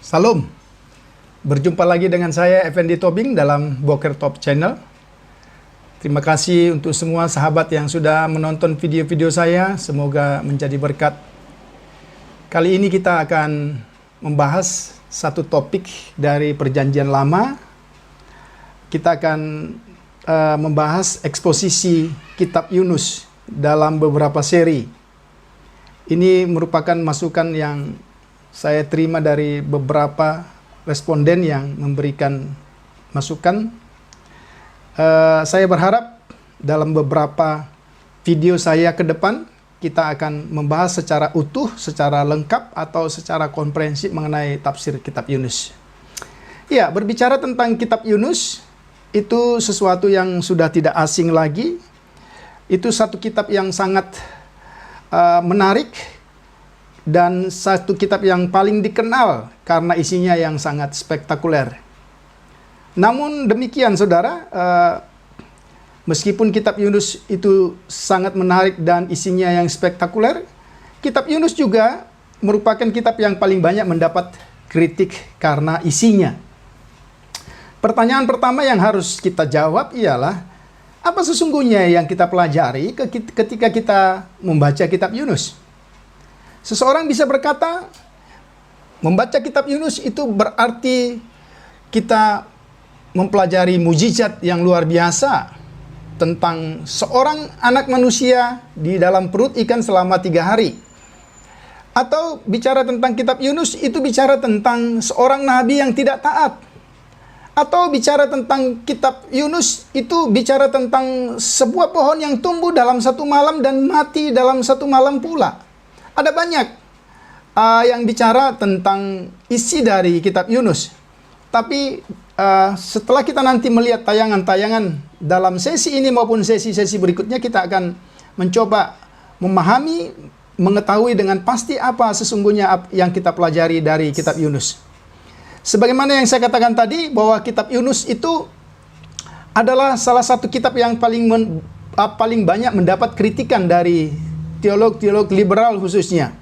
Salam, berjumpa lagi dengan saya Effendi Tobing dalam Boker Top Channel. Terima kasih untuk semua sahabat yang sudah menonton video-video saya, semoga menjadi berkat. Kali ini kita akan membahas satu topik dari Perjanjian Lama. Kita akan membahas eksposisi Kitab Yunus dalam beberapa seri. Ini merupakan masukan yang saya terima dari beberapa responden yang memberikan masukan. Saya berharap dalam beberapa video saya ke depan, kita akan membahas secara utuh, secara lengkap, atau secara komprehensif mengenai tafsir Kitab Yunus. Ya, berbicara tentang Kitab Yunus, itu sesuatu yang sudah tidak asing lagi. Itu satu kitab yang sangat menarik, dan satu kitab yang paling dikenal karena isinya yang sangat spektakuler. Namun demikian saudara, meskipun kitab Yunus itu sangat menarik dan isinya yang spektakuler, kitab Yunus juga merupakan kitab yang paling banyak mendapat kritik karena isinya. Pertanyaan pertama yang harus kita jawab ialah, apa sesungguhnya yang kita pelajari ketika kita membaca kitab Yunus? Seseorang bisa berkata, membaca kitab Yunus itu berarti kita mempelajari mujizat yang luar biasa tentang seorang anak manusia di dalam perut ikan selama 3 hari. Atau bicara tentang kitab Yunus itu bicara tentang seorang nabi yang tidak taat. Atau bicara tentang kitab Yunus itu bicara tentang sebuah pohon yang tumbuh dalam satu malam dan mati dalam satu malam pula. Ada banyak yang bicara tentang isi dari kitab Yunus. Tapi setelah kita nanti melihat tayangan-tayangan dalam sesi ini maupun sesi-sesi berikutnya, kita akan mencoba memahami, mengetahui dengan pasti apa sesungguhnya yang kita pelajari dari kitab Yunus. Sebagaimana yang saya katakan tadi, bahwa kitab Yunus itu adalah salah satu kitab yang paling banyak mendapat kritikan dari teolog-teolog liberal khususnya.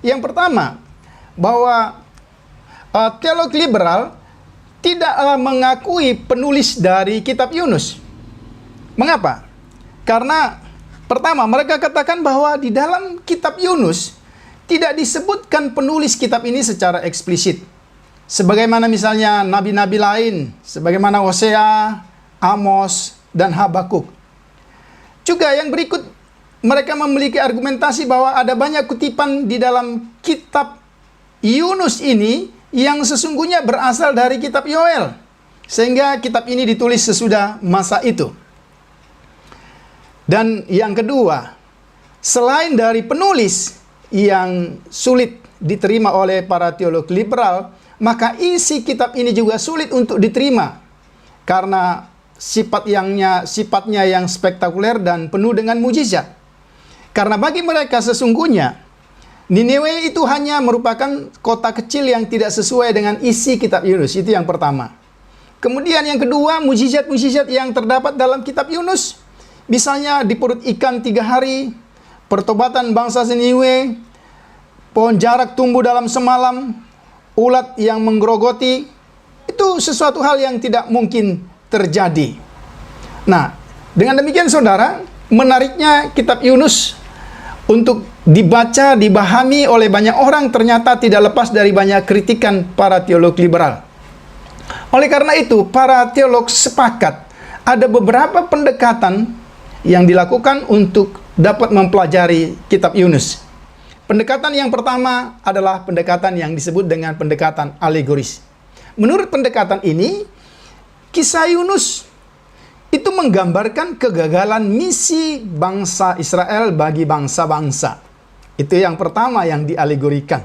Yang pertama, bahwa teolog liberal tidak mengakui penulis dari kitab Yunus. Mengapa? Karena pertama, mereka katakan bahwa di dalam kitab Yunus tidak disebutkan penulis kitab ini secara eksplisit. Sebagaimana misalnya nabi-nabi lain, sebagaimana Hosea, Amos, dan Habakuk. Juga yang berikut, mereka memiliki argumentasi bahwa ada banyak kutipan di dalam kitab Yunus ini yang sesungguhnya berasal dari kitab Yoel. Sehingga kitab ini ditulis sesudah masa itu. Dan yang kedua, selain dari penulis yang sulit diterima oleh para teolog liberal, maka isi kitab ini juga sulit untuk diterima. Karena sifatnya yang spektakuler dan penuh dengan mujizat. Karena bagi mereka sesungguhnya, Niniwe itu hanya merupakan kota kecil yang tidak sesuai dengan isi kitab Yunus. Itu yang pertama. Kemudian yang kedua, mujizat-mujizat yang terdapat dalam kitab Yunus. Misalnya di perut ikan 3 hari, pertobatan bangsa Niniwe, pohon jarak tumbuh dalam semalam, ulat yang menggerogoti. Itu sesuatu hal yang tidak mungkin terjadi. Nah, dengan demikian saudara, menariknya kitab Yunus untuk dibaca, dibahami oleh banyak orang ternyata tidak lepas dari banyak kritikan para teolog liberal. Oleh karena itu, para teolog sepakat ada beberapa pendekatan yang dilakukan untuk dapat mempelajari kitab Yunus. Pendekatan yang pertama adalah pendekatan yang disebut dengan pendekatan alegoris. Menurut pendekatan ini, kisah Yunus itu menggambarkan kegagalan misi bangsa Israel bagi bangsa-bangsa. Itu yang pertama yang dialegorikan.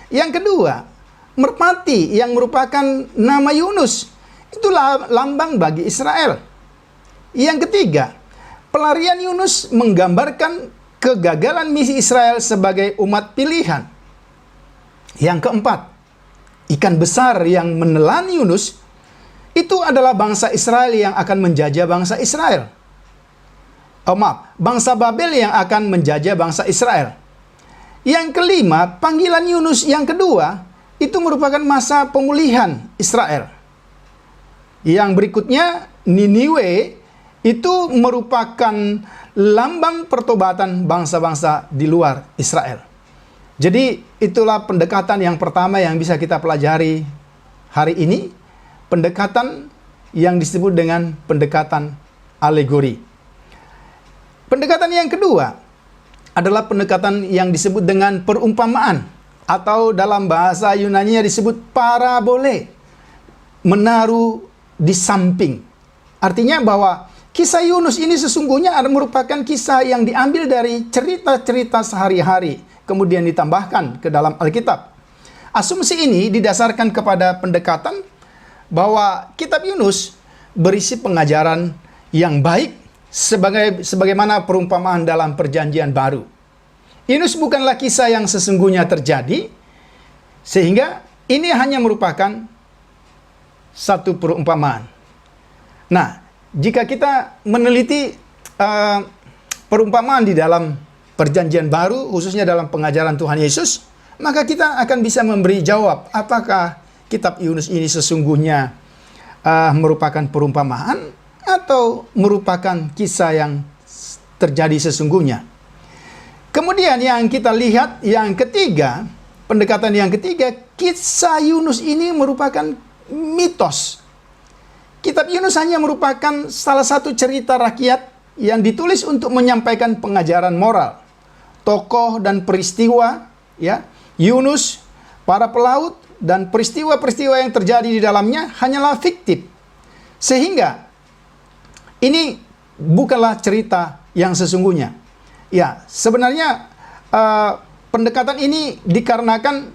Yang kedua, merpati yang merupakan nama Yunus, itu lambang bagi Israel. Yang ketiga, pelarian Yunus menggambarkan kegagalan misi Israel sebagai umat pilihan. Yang keempat, ikan besar yang menelan Yunus itu adalah bangsa Israel yang akan menjajah bangsa Israel. Bangsa Babel yang akan menjajah bangsa Israel. Yang kelima, panggilan Yunus yang kedua itu merupakan masa pemulihan Israel. Yang berikutnya, Niniwe itu merupakan lambang pertobatan bangsa-bangsa di luar Israel. Jadi itulah pendekatan yang pertama yang bisa kita pelajari hari ini. Pendekatan yang disebut dengan pendekatan alegori. Pendekatan yang kedua adalah pendekatan yang disebut dengan perumpamaan, atau dalam bahasa Yunani disebut parabole, menaruh di samping. Artinya bahwa kisah Yunus ini sesungguhnya merupakan kisah yang diambil dari cerita-cerita sehari-hari, kemudian ditambahkan ke dalam Alkitab. Asumsi ini didasarkan kepada pendekatan bahwa kitab Yunus berisi pengajaran yang baik sebagaimana perumpamaan dalam Perjanjian Baru. Yunus bukanlah kisah yang sesungguhnya terjadi, sehingga ini hanya merupakan satu perumpamaan. Nah, jika kita meneliti perumpamaan di dalam Perjanjian Baru, khususnya dalam pengajaran Tuhan Yesus, maka kita akan bisa memberi jawab apakah kitab Yunus ini sesungguhnya merupakan perumpamaan atau merupakan kisah yang terjadi sesungguhnya. Kemudian yang kita lihat yang ketiga, pendekatan yang ketiga, kisah Yunus ini merupakan mitos. Kitab Yunus hanya merupakan salah satu cerita rakyat yang ditulis untuk menyampaikan pengajaran moral. Tokoh dan peristiwa, ya, Yunus, para pelaut, dan peristiwa-peristiwa yang terjadi di dalamnya hanyalah fiktif. Sehingga ini bukanlah cerita yang sesungguhnya. Ya, sebenarnya pendekatan ini dikarenakan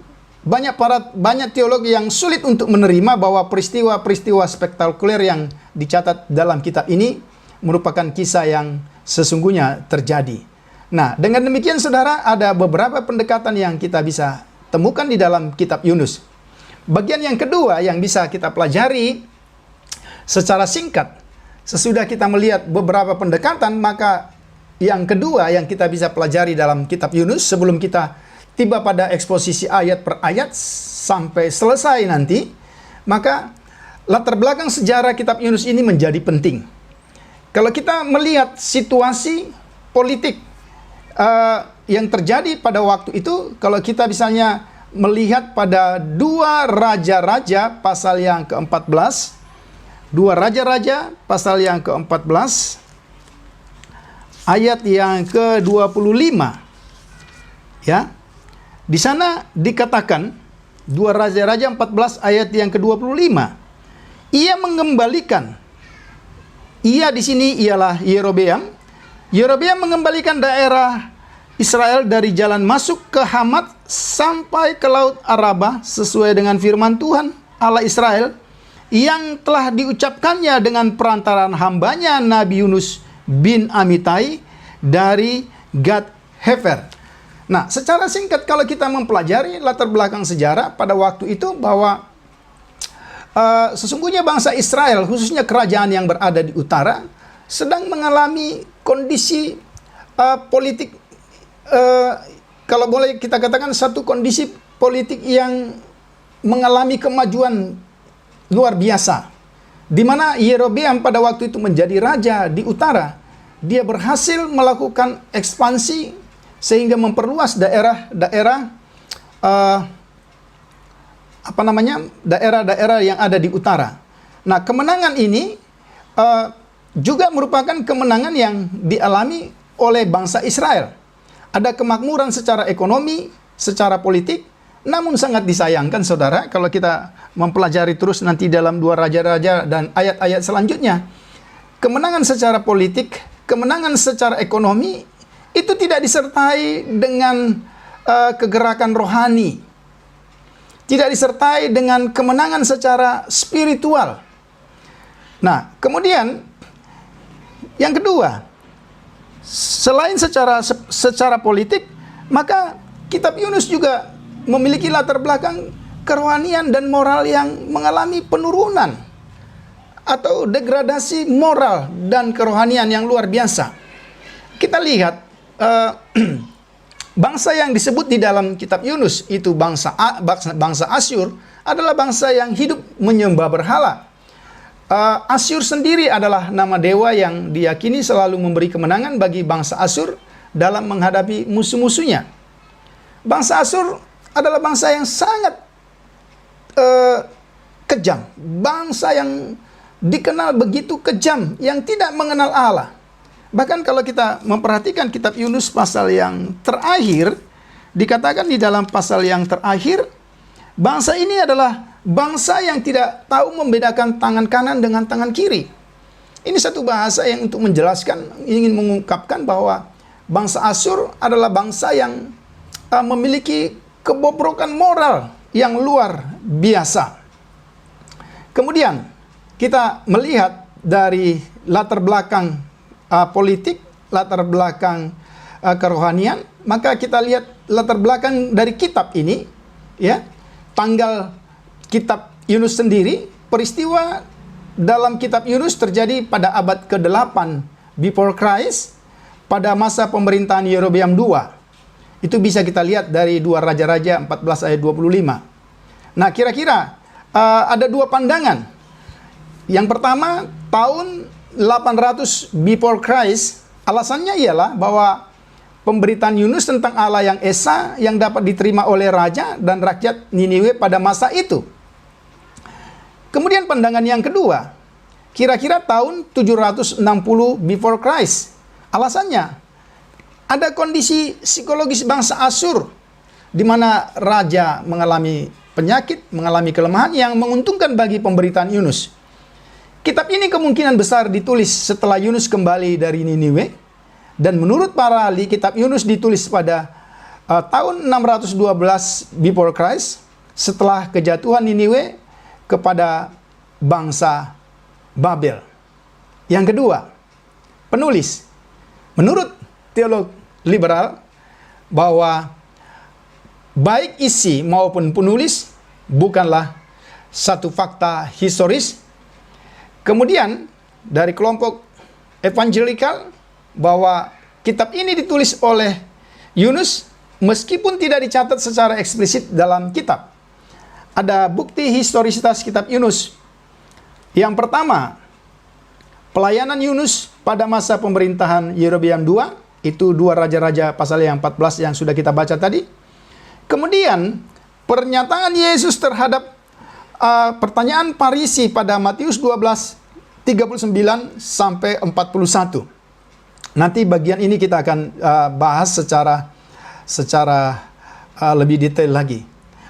banyak teolog yang sulit untuk menerima bahwa peristiwa-peristiwa spektakuler yang dicatat dalam kitab ini merupakan kisah yang sesungguhnya terjadi. Nah, dengan demikian saudara, ada beberapa pendekatan yang kita bisa temukan di dalam kitab Yunus. Bagian yang kedua yang bisa kita pelajari secara singkat, sesudah kita melihat beberapa pendekatan, maka yang kedua yang kita bisa pelajari dalam kitab Yunus sebelum kita tiba pada eksposisi ayat per ayat sampai selesai nanti, maka latar belakang sejarah kitab Yunus ini menjadi penting. Kalau kita melihat situasi politik yang terjadi pada waktu itu, kalau kita misalnya melihat pada 2 Raja-Raja pasal yang ke-14, 2 Raja-Raja pasal yang ke-14, ayat yang ke-25, ya. Di sana dikatakan 2 Raja-Raja 14 ayat yang ke-25. Ia mengembalikan. Ia di sini ialah Yerobeam. Yerobeam mengembalikan daerah Israel dari jalan masuk ke Hamat sampai ke Laut Araba sesuai dengan firman Tuhan Allah Israel yang telah diucapkannya dengan perantaraan hambanya Nabi Yunus bin Amitai dari Gad Hefer. Nah, secara singkat kalau kita mempelajari latar belakang sejarah pada waktu itu bahwa sesungguhnya bangsa Israel, khususnya kerajaan yang berada di utara, sedang mengalami kondisi politik, kalau boleh kita katakan satu kondisi politik yang mengalami kemajuan luar biasa. Di mana Yerobeam pada waktu itu menjadi raja di utara, dia berhasil melakukan ekspansi sehingga memperluas daerah-daerah daerah-daerah yang ada di utara. Nah, kemenangan ini juga merupakan kemenangan yang dialami oleh bangsa Israel. Ada kemakmuran secara ekonomi, secara politik, namun sangat disayangkan saudara kalau kita mempelajari terus nanti dalam 2 Raja-Raja dan ayat-ayat selanjutnya. Kemenangan secara politik, kemenangan secara ekonomi itu tidak disertai dengan kegerakan rohani. Tidak disertai dengan kemenangan secara spiritual. Nah, kemudian yang kedua, selain secara politik, maka kitab Yunus juga memiliki latar belakang kerohanian dan moral yang mengalami penurunan atau degradasi moral dan kerohanian yang luar biasa. Kita lihat Bangsa yang disebut di dalam kitab Yunus itu bangsa Asyur adalah bangsa yang hidup menyembah berhala. Asyur sendiri adalah nama dewa yang diyakini selalu memberi kemenangan bagi bangsa Asyur dalam menghadapi musuh-musuhnya. Bangsa Asyur adalah bangsa yang sangat kejam, bangsa yang dikenal begitu kejam, yang tidak mengenal Allah. Bahkan kalau kita memperhatikan kitab Yunus pasal yang terakhir, dikatakan di dalam pasal yang terakhir, bangsa ini adalah bangsa yang tidak tahu membedakan tangan kanan dengan tangan kiri. Ini satu bahasa yang untuk menjelaskan, ingin mengungkapkan bahwa bangsa Asyur adalah bangsa yang memiliki kebobrokan moral yang luar biasa. Kemudian kita melihat dari latar belakang politik, latar belakang kerohanian, maka kita lihat latar belakang dari kitab ini, ya, tanggal kitab Yunus sendiri, peristiwa dalam kitab Yunus terjadi pada abad ke-8 before Christ, pada masa pemerintahan Yerobeam II. Itu bisa kita lihat dari 2 Raja-Raja 14 ayat 25. Nah, kira-kira ada dua pandangan. Yang pertama, tahun 800 before Christ, alasannya ialah bahwa pemberitaan Yunus tentang Allah yang esa yang dapat diterima oleh raja dan rakyat Niniwe pada masa itu. Kemudian pandangan yang kedua, kira-kira tahun 760 before Christ. Alasannya, ada kondisi psikologis bangsa Asyur di mana raja mengalami penyakit, mengalami kelemahan yang menguntungkan bagi pemberitaan Yunus. Kitab ini kemungkinan besar ditulis setelah Yunus kembali dari Niniwe, dan menurut para ahli, kitab Yunus ditulis pada tahun 612 before Christ, setelah kejatuhan Niniwe kepada bangsa Babel. Yang kedua, penulis, menurut teolog liberal, bahwa baik isi maupun penulis bukanlah satu fakta historis. Kemudian dari kelompok evangelikal, bahwa kitab ini ditulis oleh Yunus meskipun tidak dicatat secara eksplisit dalam kitab. Ada bukti historisitas kitab Yunus. Yang pertama, pelayanan Yunus pada masa pemerintahan Yerobeam II, itu 2 Raja-Raja pasal yang 14 yang sudah kita baca tadi. Kemudian pernyataan Yesus terhadap pertanyaan Farisi pada Matius 12:39 sampai 41. Nanti bagian ini kita akan bahas secara lebih detail lagi.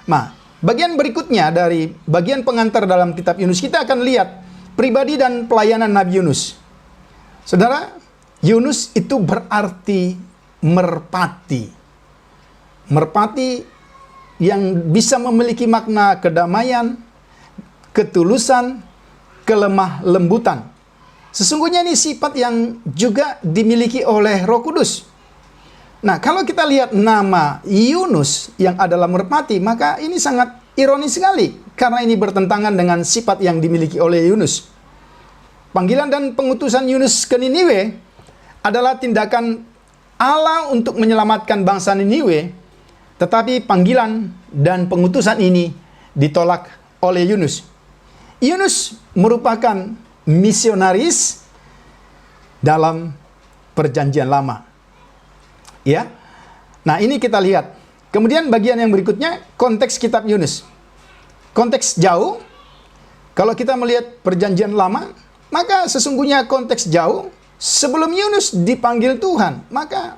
Nah, bagian berikutnya dari bagian pengantar dalam kitab Yunus, kita akan lihat pribadi dan pelayanan Nabi Yunus. Saudara, Yunus itu berarti merpati. Merpati yang bisa memiliki makna kedamaian, ketulusan, kelemah lembutan. Sesungguhnya ini sifat yang juga dimiliki oleh Roh Kudus. Nah, kalau kita lihat nama Yunus yang adalah merpati, maka ini sangat ironis sekali, karena ini bertentangan dengan sifat yang dimiliki oleh Yunus. Panggilan dan pengutusan Yunus ke Niniwe adalah tindakan Allah untuk menyelamatkan bangsa Niniwe, tetapi panggilan dan pengutusan ini ditolak oleh Yunus. Yunus merupakan misionaris dalam perjanjian lama. Ya. Nah, ini kita lihat. Kemudian bagian yang berikutnya, konteks kitab Yunus. Konteks jauh, kalau kita melihat perjanjian lama, maka sesungguhnya konteks jauh sebelum Yunus dipanggil Tuhan. Maka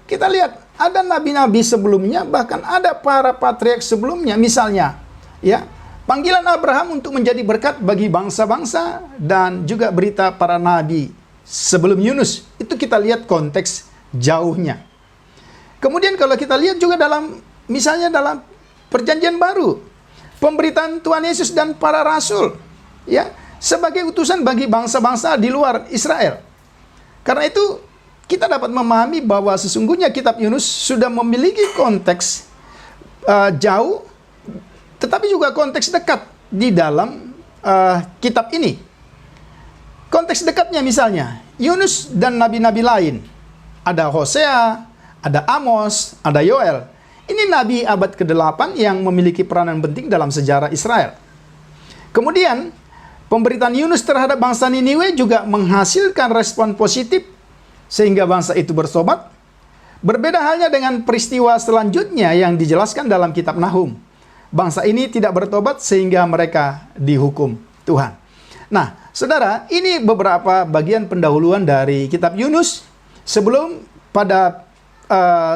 kita lihat ada nabi-nabi sebelumnya, bahkan ada para patriark sebelumnya. Misalnya, ya, panggilan Abraham untuk menjadi berkat bagi bangsa-bangsa, dan juga berita para nabi sebelum Yunus. Itu kita lihat konteks jauhnya. Kemudian kalau kita lihat juga misalnya dalam perjanjian baru, pemberitaan Tuhan Yesus dan para rasul, ya, sebagai utusan bagi bangsa-bangsa di luar Israel. Karena itu kita dapat memahami bahwa sesungguhnya kitab Yunus sudah memiliki konteks jauh, tetapi juga konteks dekat di dalam kitab ini. Konteks dekatnya misalnya, Yunus dan nabi-nabi lain. Ada Hosea, ada Amos, ada Yoel. Ini nabi abad ke-8 yang memiliki peranan penting dalam sejarah Israel. Kemudian, pemberitaan Yunus terhadap bangsa Niniwe juga menghasilkan respon positif sehingga bangsa itu bertobat. Berbeda halnya dengan peristiwa selanjutnya yang dijelaskan dalam kitab Nahum. Bangsa ini tidak bertobat sehingga mereka dihukum Tuhan. Nah, saudara, ini beberapa bagian pendahuluan dari kitab Yunus. Sebelum pada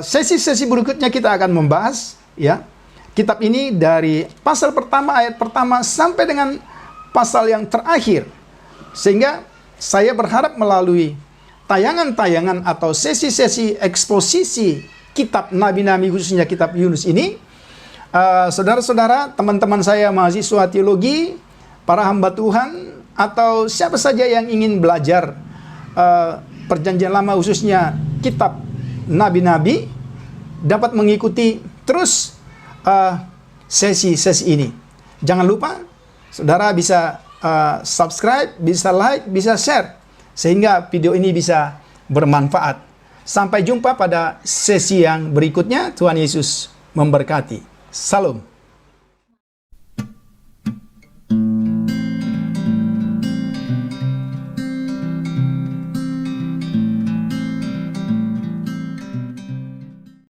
sesi-sesi berikutnya kita akan membahas ya kitab ini dari pasal pertama, ayat pertama sampai dengan pasal yang terakhir. Sehingga saya berharap melalui tayangan-tayangan atau sesi-sesi eksposisi kitab nabi-nabi khususnya kitab Yunus ini, saudara-saudara, teman-teman saya mahasiswa teologi, para hamba Tuhan, atau siapa saja yang ingin belajar perjanjian lama khususnya kitab nabi-nabi dapat mengikuti terus sesi-sesi ini. Jangan lupa saudara bisa subscribe, bisa like, bisa share sehingga video ini bisa bermanfaat. Sampai jumpa pada sesi yang berikutnya. Tuhan Yesus memberkati. Salam.